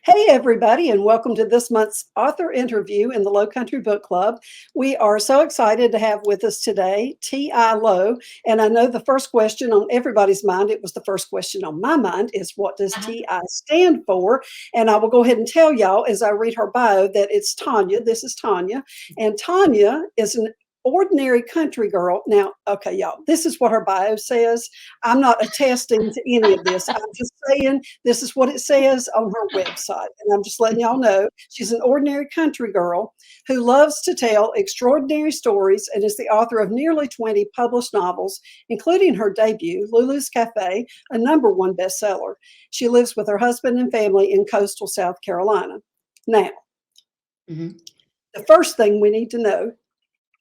Hey, everybody, and welcome to this month's author interview in the Lowcountry Book Club. We are so excited to have with us today T.I. Lowe. And I know the first question on everybody's mind, it was the first question on my mind, is what does Uh-huh. T.I. stand for? And I will go ahead and tell y'all as I read her bio that it's Tanya. This is Tanya. And Tanya is an ordinary country girl. Now, okay, y'all, this is what her bio says. I'm not attesting to any of this. I'm just saying this is what it says on her website. And I'm just letting y'all know she's an ordinary country girl who loves to tell extraordinary stories and is the author of nearly 20 published novels, including her debut, Lulu's Cafe, a #1 bestseller. She lives with her husband and family in coastal South Carolina. Now, Mhm. the first thing we need to know,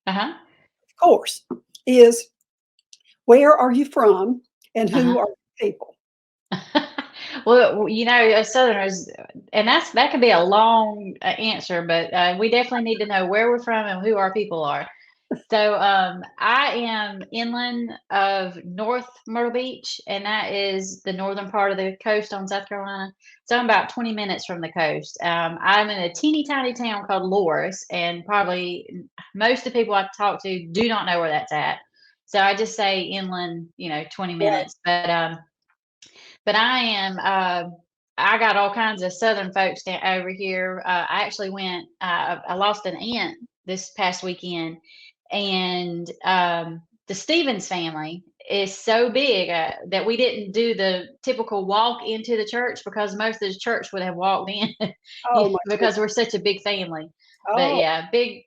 Uh-huh. of course, is where are you from and who Uh-huh. are the people? Well, Southerners, and that could be a long answer, but we definitely need to know where we're from and who our people are. So, I am inland of North Myrtle Beach, and that is the northern part of the coast on South Carolina. So I'm about 20 minutes from the coast. I'm in a teeny tiny town called Lowe, and probably most of the people I talk to do not know where that's at. So I just say inland, 20 Right. minutes. But I got all kinds of Southern folks over here. I actually I lost an aunt this past weekend, and the Stevens family is so big that we didn't do the typical walk into the church because most of the church would have walked in Oh, my because goodness. we're such a big family. But Oh, yeah, big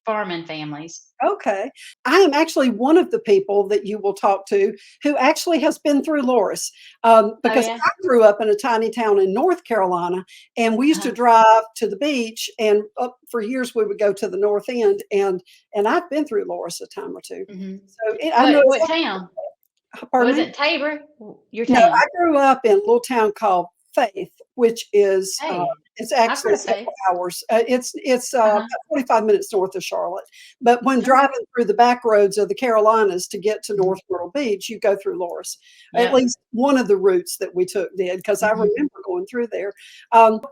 farming families. okay. I am actually one of the people that you will talk to who actually has been through Loris, Oh because yeah. I grew up in a tiny town in North Carolina, and we used to Uh-huh. drive to the beach, and up for years we would go to the north end, and I've been through Loris a time or two. Hmm. So I know What exactly. town? Pardon Was me? it Tabor? Your No, town? I grew up in a little town called Faith, which is Hey, it's I've actually heard of Faith. several hours. It's about Uh-huh. 45 minutes north of Charlotte. But when Okay. driving through the back roads of the Carolinas to get to Mhm. North Myrtle Beach, you go through Loris. At Yep. least one of the routes that we took did, because I Mhm. remember going through there.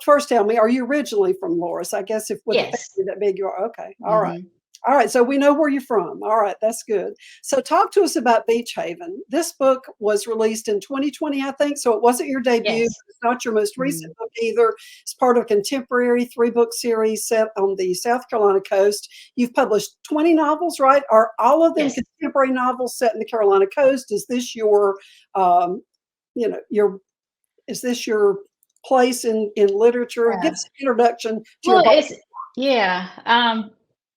First, tell me, are you originally from Loris? I guess if with a Yes. family that big, you are. Okay, all right. Mhm. All right, so we know where you're from. All right, that's good. So talk to us about Beach Haven. This book was released in 2020, I think, so it wasn't your debut. Yes. It's not your most recent Mhm. book either. It's part of a contemporary 3-book series set on the South Carolina coast. You've published 20 novels, right? Are all of them Yes. contemporary novels set in the Carolina coast? Is this your, um, your is this your place in literature? Give Yeah. us an introduction to your Well, body. it's yeah.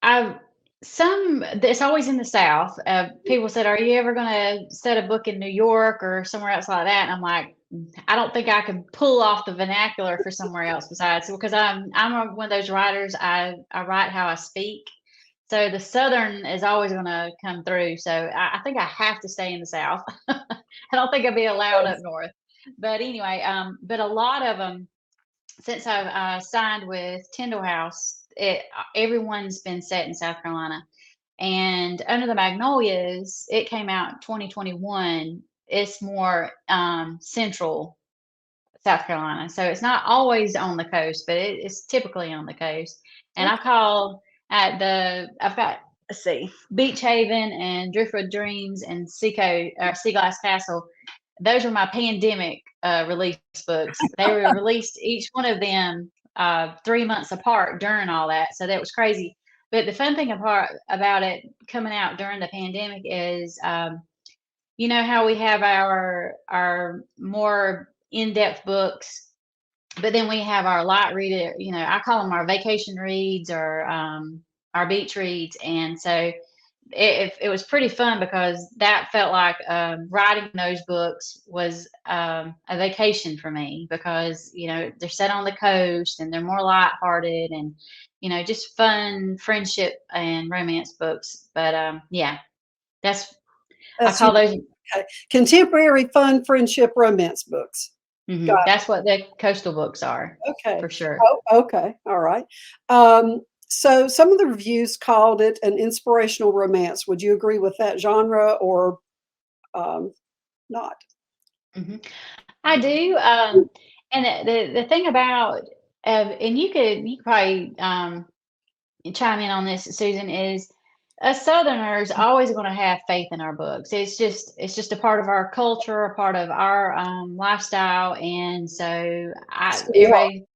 I some it's always in the South. People said, "Are you ever going to set a book in New York or somewhere else like that?" And I'm like, I don't think I can pull off the vernacular for somewhere else besides because one of those writers. I write how I speak. So the Southern is always going to come through. So I think I have to stay in the South. I don't think I'd be allowed up north. But anyway, but a lot of them since I've signed with Tyndall House, everyone's been set in South Carolina. And Under the Magnolias, it came out in 2021. It's more central South Carolina, so it's not always on the coast, but it's typically on the coast. And I Okay. called I've got let's see, Beach Haven and Driftwood Dreams and Sea Glass Castle. Those were my pandemic release books. They were released each one of them 3 months apart during all that, so that was crazy. But the fun thing about it coming out during the pandemic is, you know how we have our more in-depth books, but then we have our light reader. I call them our vacation reads or our beach reads, and so it was pretty fun because that felt like writing those books was a vacation for me because they're set on the coast and they're more lighthearted and just fun friendship and romance books. But yeah, that's I That's call those. okay. Contemporary fun friendship romance books. Mhm, Got that's what the coastal books are it. Okay. for sure. Oh, okay. All right. So some of the reviews called it an inspirational romance. Would you agree with that genre or not? Mhm. I do. And the thing about, and you could probably chime in on this, Susan, is us Southerners always going to have faith in our books. It's just a part of our culture, a part of our lifestyle, and so It's I who we are. everybody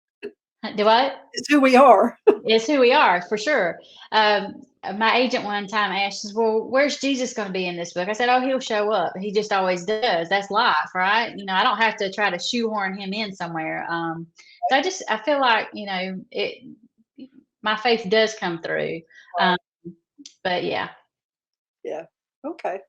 do what? It's who we are. It's who we are for sure. My agent one time asked, says, "Well, where's Jesus going to be in this book?" I said, "Oh, he'll show up. He just always does. That's life, right? I don't have to try to shoehorn him in somewhere." So I feel like my faith does come through. Um, Right. but yeah, Yeah. Okay.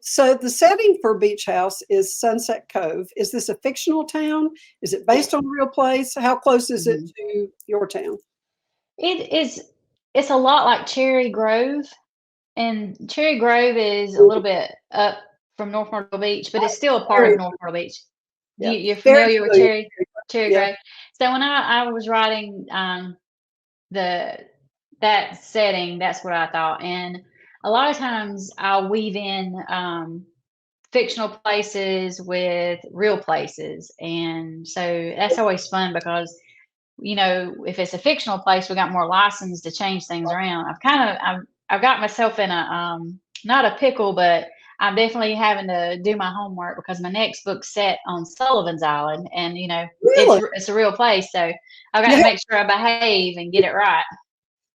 So the setting for Beach House is Sunset Cove. Is this a fictional town? Is it based yes. on a real place? How close is it Mhm. to your town? It is. It's a lot like Cherry Grove, and Cherry Grove is a little bit up from North Myrtle Beach, but it's still a part of Very, North Myrtle Beach. yeah, You're very familiar with familiar. Cherry Yeah. Grove? So when I was writing the that setting, that's what I thought. And a lot of times I'll weave in fictional places with real places, and so that's always fun because if it's a fictional place, we got more license to change things around. I've got myself in a not a pickle, but I'm definitely having to do my homework because my next book's set on Sullivan's Island, and Really? it's a real place, so I've got You to have, make sure I behave and get it right.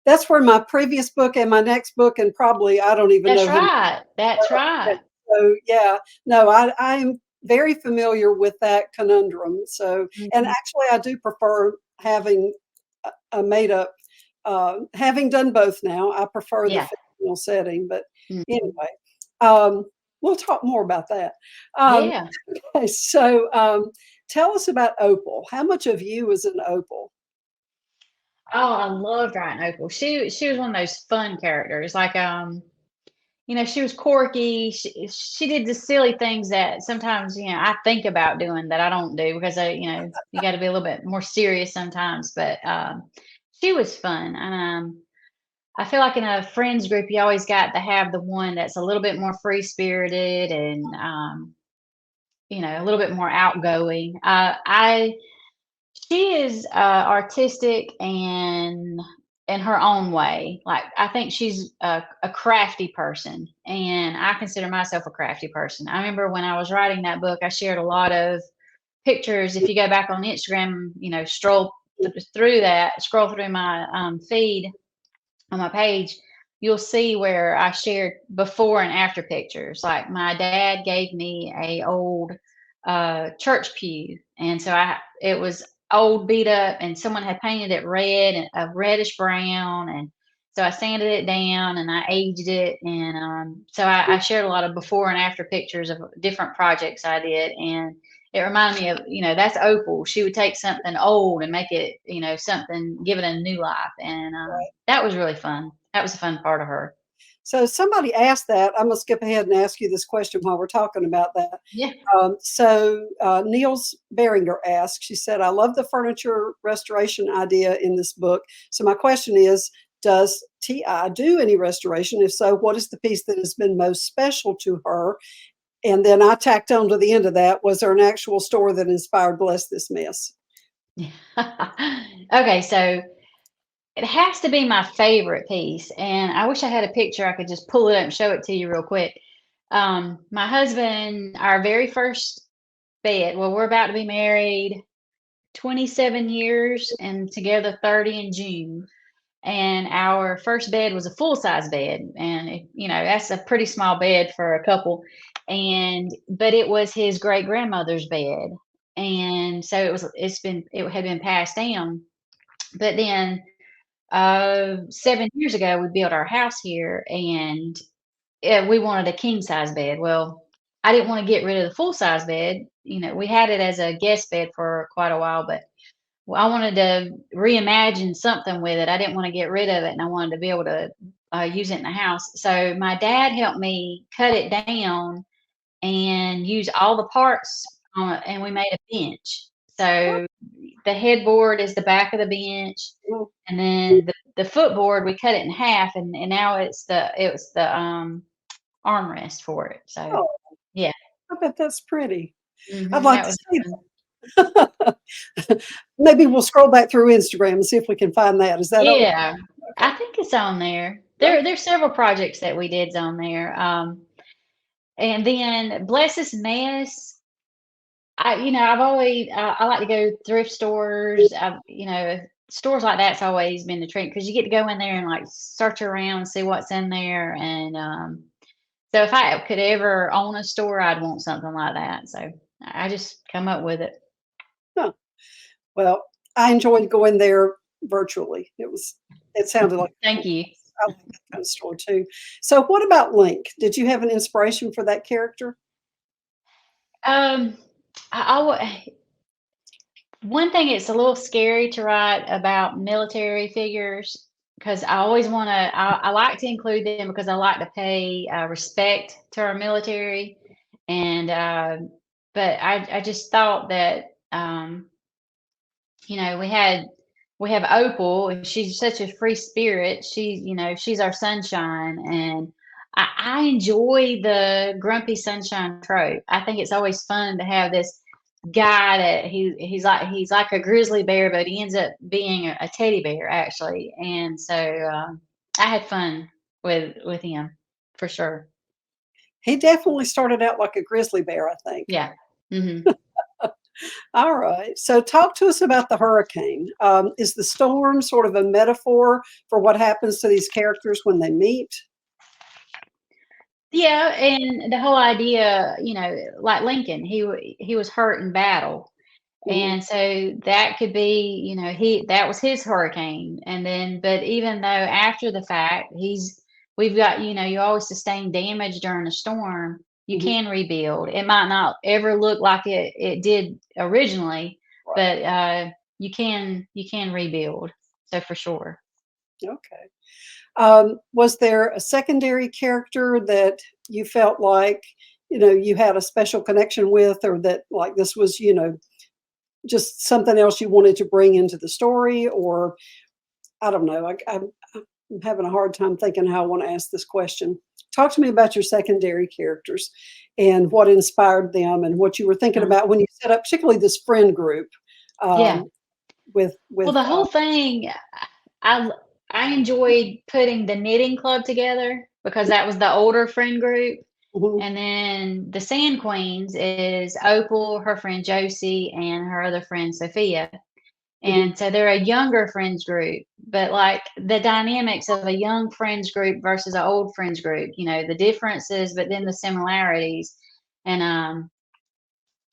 that's where my previous book and my next book, and probably I don't even That's know how many. right. That's right. So yeah, no, I'm very familiar with that conundrum. So, and Mhm. actually, I do prefer having a made up. Having done both now, I prefer the Yeah. fictional setting. But Mhm. anyway, um, we'll talk more about that. Um, Yeah. okay, so tell us about Opal. How much of you is an Opal? Oh, I loved writing Opal. She was one of those fun characters. Like she was quirky. She did the silly things that sometimes I think about doing that I don't do because you got to be a little bit more serious sometimes. But she was fun, and I feel like in a friends group you always got to have the one that's a little bit more free spirited and a little bit more outgoing. I She is artistic and in her own way. Like I think she's a crafty person, and I consider myself a crafty person. I remember when I was writing that book, I shared a lot of pictures. If you go back on Instagram, scroll through my feed on my page, you'll see where I shared before and after pictures. Like my dad gave me a old church pew, and so it was old, beat up, and someone had painted it red and a reddish brown, and so I sanded it down and I aged it, and so I shared a lot of before and after pictures of different projects I did, and it reminded me of that's Opal. She would take something old and make it something, give it a new life, and that was really fun. That was a fun part of her. So somebody asked that. I'm gonna skip ahead and ask you this question while we're talking about that. Yeah. Niels Beringer asked, she said, I love the furniture restoration idea in this book. So my question is, does TI do any restoration? If so, what is the piece that has been most special to her? And then I tacked on to the end of that, was there an actual store that inspired Bless This Mess? Okay, so it has to be my favorite piece, and I wish I had a picture. I could just pull it up and show it to you real quick. My husband, our very first bed. Well, we're about to be married 27 years and together 30 in June. And our first bed was a full size bed, and that's a pretty small bed for a couple. And but it was his great grandmother's bed, and so it had been passed down. But then 7 years ago, we built our house here, and we wanted a king size bed. Well, I didn't want to get rid of the full size bed. We had it as a guest bed for quite a while, but I wanted to reimagine something with it. I didn't want to get rid of it, and I wanted to be able to use it in the house. So my dad helped me cut it down and use all the parts on it, and we made a bench. Oh, So the headboard is the back of the bench, well, and then the footboard we cut it in half, and now it's the armrest for it. So oh, yeah, I bet that's pretty. I'd like that to was see fun. Maybe we'll scroll back through Instagram and see if we can find that. Is that okay? Yeah, I think it's on there. There's several projects that we did on there. And then Bless This Mess. I've always I like to go thrift stores. Stores like that's always been the trend because you get to go in there and like search around and see what's in there. And so if I could ever own a store, I'd want something like that. So I just come up with it. Huh. Well, I enjoyed going there virtually. It sounded like Thank you. I like that kind of store too. So what about Link? Did you have an inspiration for that character? Um, one thing, it's a little scary to write about military figures because I always want to. I like to include them because I like to pay respect to our military, and but I just thought that we have Opal, and she's such a free spirit. She's our sunshine, and I enjoy the grumpy sunshine trope. I think it's always fun to have this guy that he's like a grizzly bear, but he ends up being a teddy bear actually. And so I had fun with him for sure. He definitely started out like a grizzly bear, I think. Yeah. Hmm. All right. So talk to us about the hurricane. Is the storm sort of a metaphor for what happens to these characters when they meet? Yeah, and the whole idea, like Lincoln, he was hurt in battle. Mhm. And so that could be, that was his hurricane. And then, but even though after the fact, we've got, you always sustain damage during a storm, you Mhm. can rebuild. It might not ever look like it did originally, Right. but you can rebuild. So for sure. Okay. Was there a secondary character that you felt like, you had a special connection with, or that like this was, just something else you wanted to bring into the story? Or I don't know. I'm having a hard time thinking how I want to ask this question. Talk to me about your secondary characters and what inspired them and what you were thinking Uh, about when you set up, particularly this friend group yeah. um, with Well, with. the whole thing, I I enjoyed putting the knitting club together because that was the older friend group. Mhm, And then the Sand Queens is Opal, her friend Josie, and her other friend Sophia. mhm, And so they're a younger friends group, but like the dynamics of a young friends group versus an old friends group, the differences, but then the similarities. And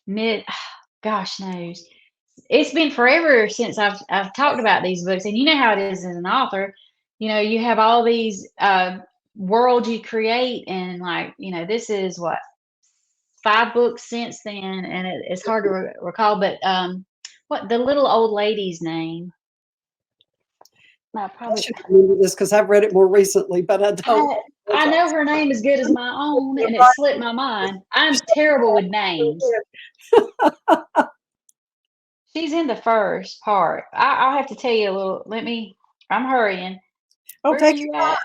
mid, gosh knows, it's been forever since I've talked about these books, and you know how it is as an author. You have all these worlds you create, and like this is what 5 books since then, and it's hard to recall. But what the little old lady's name? I I probably should remember this because I've read it more recently, but I don't. I, I know Apologize. her name as good as my own, You're and it right. slipped my mind. I'm terrible with names. She's in the first part. I'll have to tell you a little. I'm hurrying. Oh, Where are take you your at?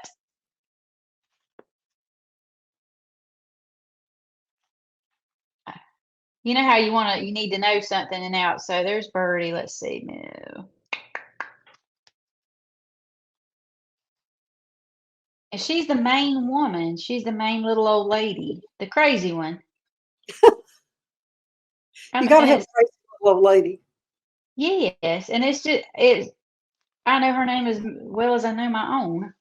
You know how you need to know something and out. So there's Birdie. Let's see. No. And she's the main woman. She's the main little old lady, the crazy one. You I'm gotta have a it's crazy little lady. yes, and it's just it. I know her name as well as I know my own.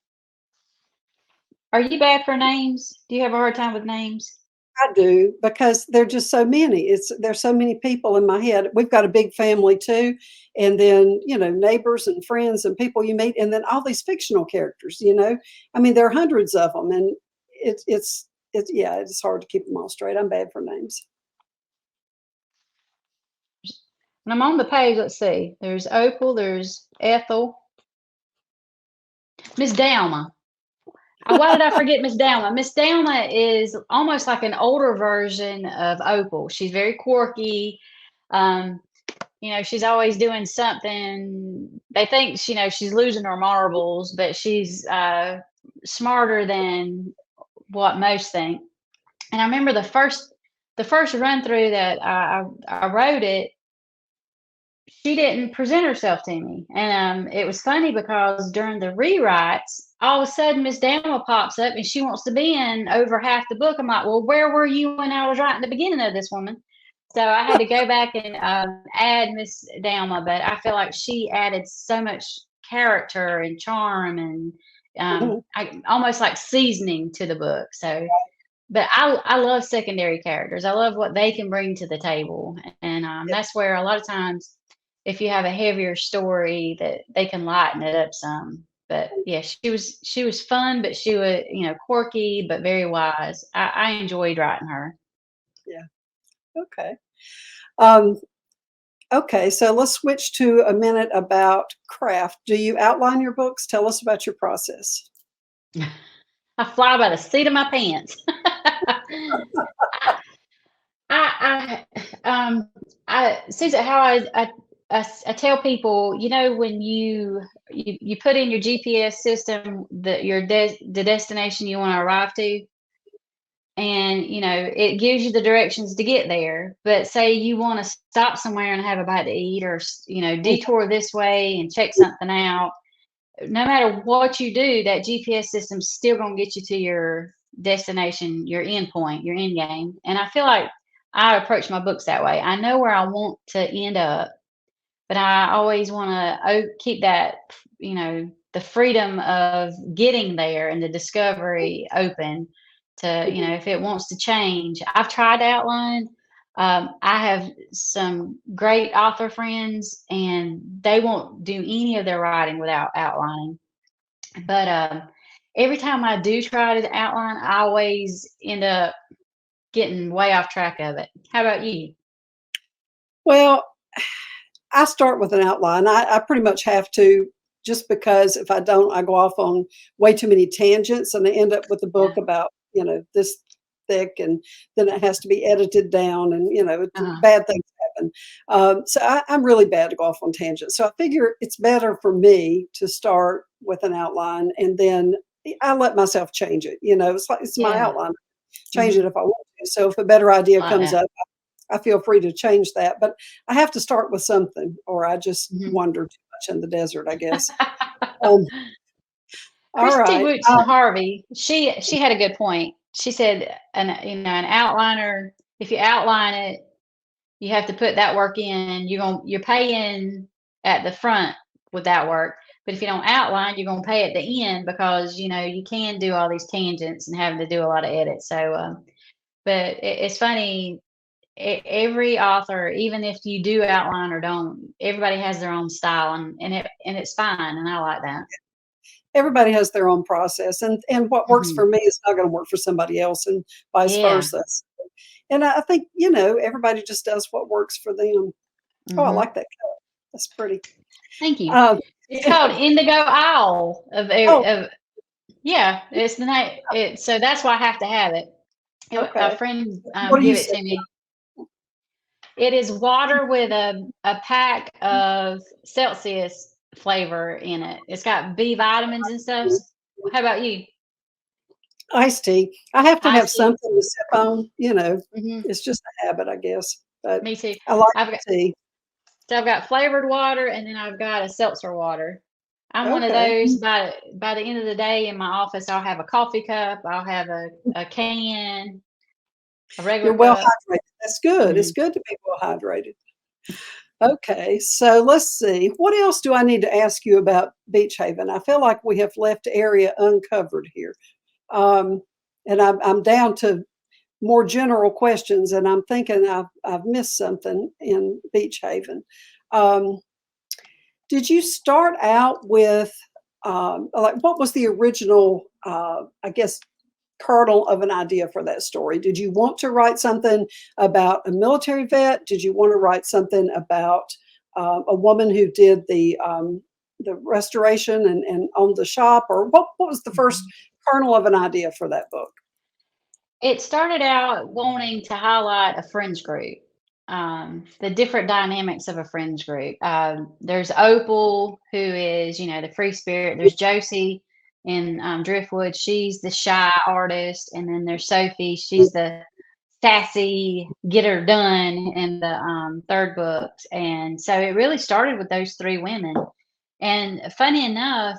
Are you bad for names? Do you have a hard time with names? I do, because there are just so many. There's so many people in my head. We've got a big family too, and then, neighbors and friends and people you meet, and then all these fictional characters. I mean, there are hundreds of them, and yeah, it's hard to keep them all straight. I'm bad for names. And I'm on the page. Let's see. There's Opal. There's Ethel. Miss Dalma. Why did I forget Miss Dalma? Miss Dalma is almost like an older version of Opal. She's very quirky. Um, she's always doing something. They think she's losing her marbles, but she's smarter than what most think. And I remember the first run through that I wrote it. she didn't present herself to me. And it was funny because during the rewrites, all of a sudden Miss Daniel pops up and she wants to be in over half the book. I'm like, well, where were you when I was writing the beginning of this woman? So I had to go back and add Miss Dalma, but I feel like she added so much character and charm and Mhm. almost like seasoning to the book. So, but I love secondary characters. I love what they can bring to the table, and that's where a lot of times, if you have a heavier story, that they can lighten it up some. But yeah, she was fun, but she was quirky but very wise. I enjoyed writing her. Yeah. Okay. Um, okay. So let's switch to a minute about craft. Do you outline your books? Tell us about your process. I fly by the seat of my pants. I Susan, how I tell people, when you put in your GPS system the destination you want to arrive to, and it gives you the directions to get there. But say you want to stop somewhere and have a bite to eat, or detour this way and check something out. No matter what you do, that GPS system's still gonna get you to your destination, your end point, your end game. And I feel like I approach my books that way. I know where I want to end up, but I always want to keep that, the freedom of getting there and the discovery open to, if it wants to change. I've tried to outline. I have some great author friends, and they won't do any of their writing without outlining. But every time I do try to outline, I always end up getting way off track of it. How about you? Well, I start with an outline. I pretty much have to, just because if I don't, I go off on way too many tangents and I end up with a Yeah. book about, this thick, and then it has to be edited down, and, Uh-huh. bad things happen. So I'm really bad to go off on tangents. So I figure it's better for me to start with an outline, and then I let myself change it. It's like it's my Yeah. outline. Change Hmm. it if I want to. So if a better idea Like comes that. up, I feel free to change that, but I have to start with something, or I just Hmm. wander too much in the desert, I guess. Um, all Christy right. Wootson Harvey, she had a good point. She said, an outliner, if you outline it, you have to put that work in. You're paying at the front with that work. But if you don't outline, you're gonna pay at the end, because you can do all these tangents and having to do a lot of edits. So, but it's funny. Every author, even if you do outline or don't, everybody has their own style, and it's fine, and I like that. Everybody has their own process, and what works Hmm. for me is not going to work for somebody else, and vice Yeah. versa. And I think everybody just does what works for them. Oh, I Hmm. like that color. That's pretty. Thank you. Um, It's called Indigo Owl. oh, Yeah, it's the name. So that's why I have to have it. A okay. friend What do you give it say? to me. It is water with a pack of Celsius flavor in it. It's got B vitamins and stuff. How about you? Iced tea. I have to have Iced tea. something to sip on. Hmm. It's just a habit, I guess. But Me too. I like I've got tea. so I've got flavored water, and then I've got a seltzer water. I'm one of Okay. those. By the end of the day in my office, I'll have a coffee cup. I'll have a can, a regular You're well cup. hydrated. That's good. It's Mhm. good to be well hydrated. Okay, so let's see. What else do I need to ask you about Beach Haven? I feel like we have left area uncovered here. Um, and I'm down to more general questions, and I'm thinking I've missed something in Beach Haven. Um, did you start out with, like, what was the original, I guess, kernel of an idea for that story? Did you want to write something about a military vet? Did you want to write something about a woman who did the restoration and owned the shop? Or what was the first kernel of an idea for that book? It started out wanting to highlight a friends group, the different dynamics of a friends group. There's Opal, who is, the free spirit. There's Josie in Driftwood. She's the shy artist. And then there's Sophie. She's the sassy, get her done in the third book. And so it really started with those three women. And funny enough,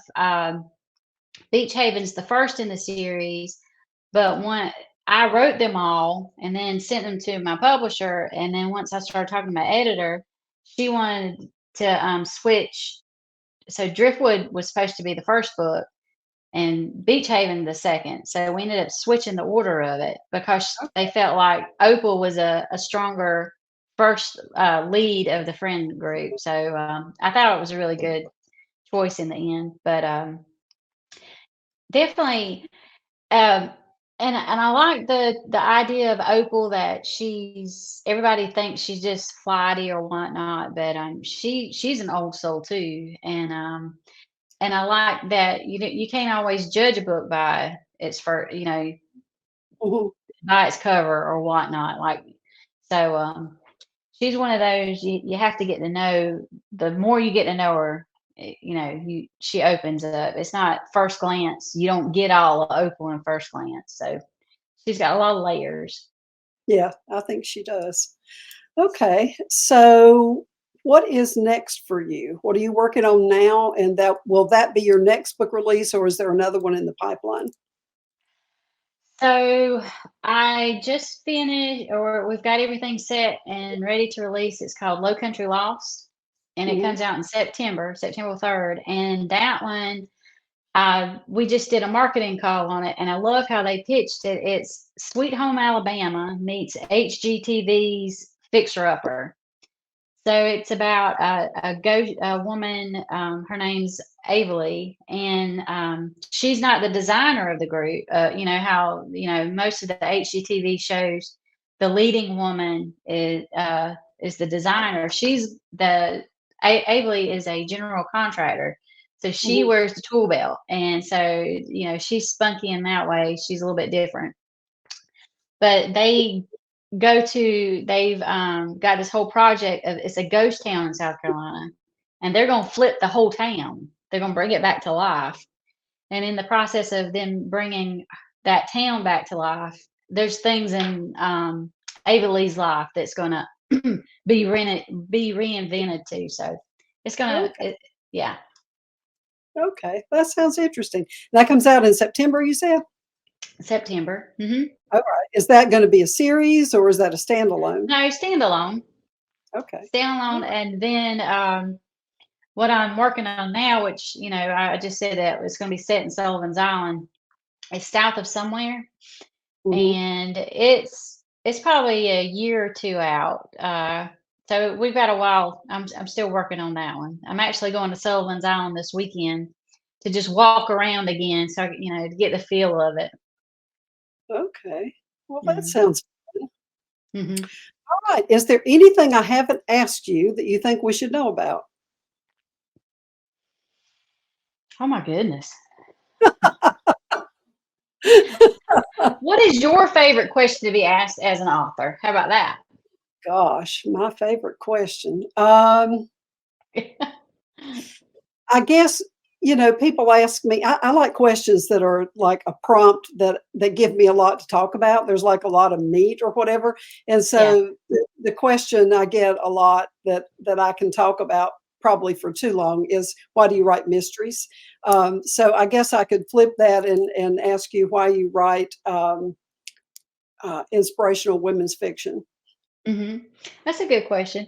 Beach Haven's the first in the series, but one I wrote them all and then sent them to my publisher. And then once I started talking to my editor, she wanted to switch. So Driftwood was supposed to be the first book and Beach Haven the second. So we ended up switching the order of it because they felt like Opal was a stronger first lead of the friend group. So I thought it was a really good choice in the end. But definitely, um, and I like the idea of Opal that everybody thinks she's just flighty or whatnot, but she's an old soul too, and I like that you can't always judge a book by its first, Mhm. by its cover or whatnot. Like so, she's one of those you have to get to know. The more you get to know her, she opens up. It's not first glance. You don't get all of Opal in first glance. So she's got a lot of layers. Yeah, I think she does. Okay, so what is next for you? What are you working on now? And that be your next book release, or is there another one in the pipeline? So I just finished, or we've got everything set and ready to release. It's called Lowcountry Lost, and it Mhm. comes out in September 3rd. And that one, we just did a marketing call on it, and I love how they pitched it. It's Sweet Home Alabama meets HGTV's Fixer Upper. So it's about a woman. Her name's Averly, and she's not the designer of the group. You know how most of the HGTV shows, the leading woman is the designer. She's the Averly is a general contractor, so she Mhm. wears the tool belt, and so she's spunky in that way. She's a little bit different, but they've got this whole project of it's a ghost town in South Carolina, and they're going to flip the whole town. They're going to bring it back to life, and in the process of them bringing that town back to life, there's things in Ava Lee's life that's going to be reinvented too. So it's gonna Okay, yeah. okay, that sounds interesting. That comes out in September, you said? September. All right. Is that gonna be a series or is that a standalone? No, standalone. Okay. All Standalone, right. and then what I'm working on now, which I just said that it's going to be set in Sullivan's Island, is south of somewhere, Mhm. and it's probably a year or two out. So we've got a while. I'm still working on that one. I'm actually going to Sullivan's Island this weekend to just walk around again, so to get the feel of it. Okay. Well, that hmm sounds fun. hmm All right. Is there anything I haven't asked you that you think we should know about? Oh my goodness! What is your favorite question to be asked as an author? How about that? Gosh, my favorite question. I guess, people ask me, I like questions that are like a prompt that give me a lot to talk about. There's like a lot of meat or whatever. And Yeah. so the question I get a lot that I can talk about probably for too long is why do you write mysteries? So I guess I could flip that and ask you why you write inspirational women's fiction. hmm That's a good question.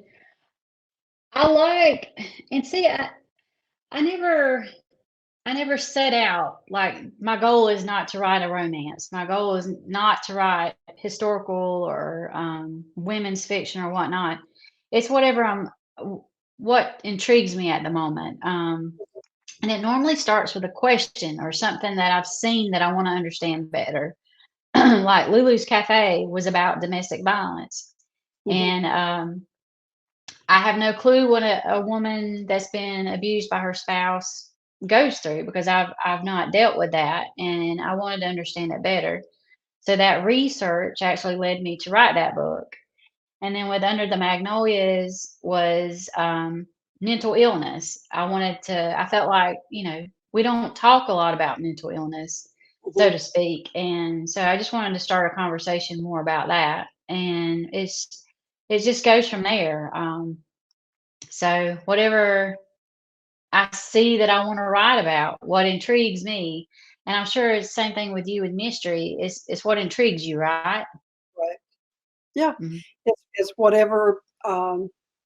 I like and see I never I never set out like my goal is not to write a romance. My goal is not to write historical or women's fiction or whatnot. It's whatever what intrigues me at the moment. And it normally starts with a question or something that I've seen that I want to understand better. Like Lulu's Cafe was about domestic violence. Mhm. And I have no clue what a woman that's been abused by her spouse goes through because I've not dealt with that, and I wanted to understand it better. So that research actually led me to write that book. And then with Under the Magnolias was mental illness. I felt like, we don't talk a lot about mental illness, so Mhm. to speak. And so I just wanted to start a conversation more about that. and it just goes from there. So whatever I see that I want to write about, what intrigues me, and I'm sure it's the same thing with you with mystery. It's what intrigues you, right? Right. Yeah. Mhm. It's whatever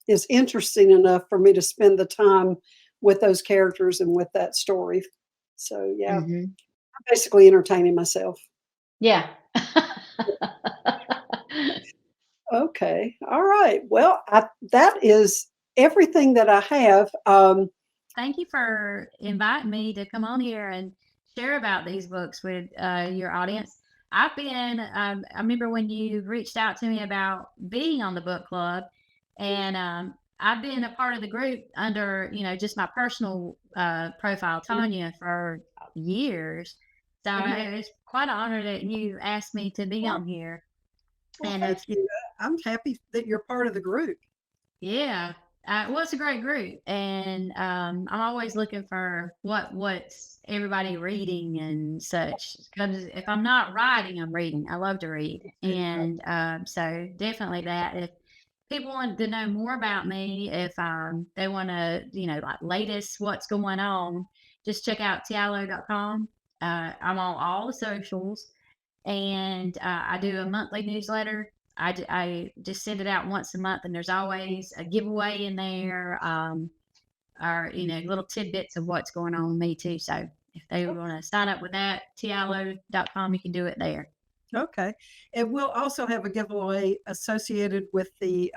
is interesting enough for me to spend the time with those characters and with that story. So yeah, Mhm. I'm basically entertaining myself. Yeah. Okay. All right. Well, that is everything that I have. Thank you for inviting me to come on here and share about these books with your audience. I've been, I remember when you reached out to me about being on the book club, and I've been a part of the group under, just my personal profile, Tanya, for years. So it's quite an honor that you asked me to be on here. Well, And thank you. I'm happy that you're part of the group. yeah, well, it's a great group, and I'm always looking for what's everybody reading and such. Because if I'm not writing, I'm reading. I love to read, and so definitely that. If people want to know more about me, if they want to, like latest what's going on, just check out tialo.com. I'm on all the socials, and I do a monthly newsletter. I just send it out once a month, and there's always a giveaway in there, or little tidbits of what's going on with me too. So if they want to sign up with that, tialo.com, you can do it there. Okay, and we'll also have a giveaway associated with the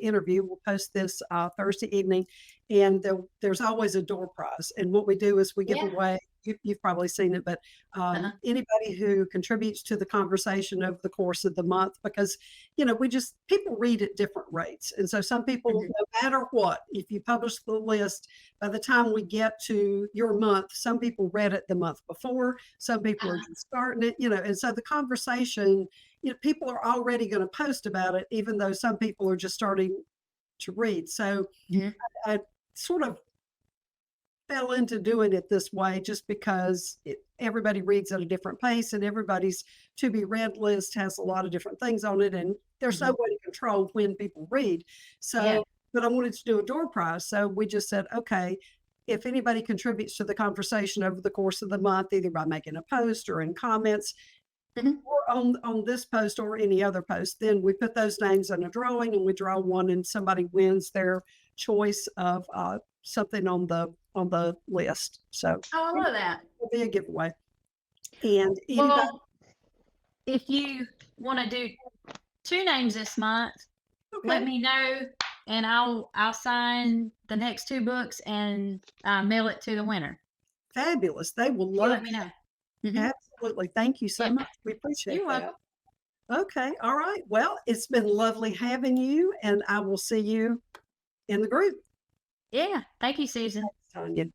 interview. We'll post this Thursday evening, and there's always a door prize. And what we do is we give away. You've probably seen it, but anybody who contributes to the conversation over the course of the month, because people read at different rates, and so some people, no matter what, if you publish the list, by the time we get to your month, some people read it the month before, some people are just starting it, and so the conversation, people are already going to post about it, even though some people are just starting to read. So I sort of fell into doing it this way just because everybody reads at a different pace, and everybody's to be read list has a lot of different things on it, and there's no way to control when people read. So, but I wanted to do a door prize. So we just said, okay, if anybody contributes to the conversation over the course of the month, either by making a post or in comments, or on this post or any other post, then we put those names in a drawing, and we draw one, and somebody wins their choice of something on the list. So I love that. It'll be a giveaway. And well, if you want to do 2 names this month, let me know, and I'll sign the next 2 books and mail it to the winner. Fabulous. They will love. Let me know. Absolutely. Thank you so much. We appreciate You're that. welcome. Okay. All right. Well, it's been lovely having you, and I will see you in the group. Yeah. Thank you, Susan. Tanya.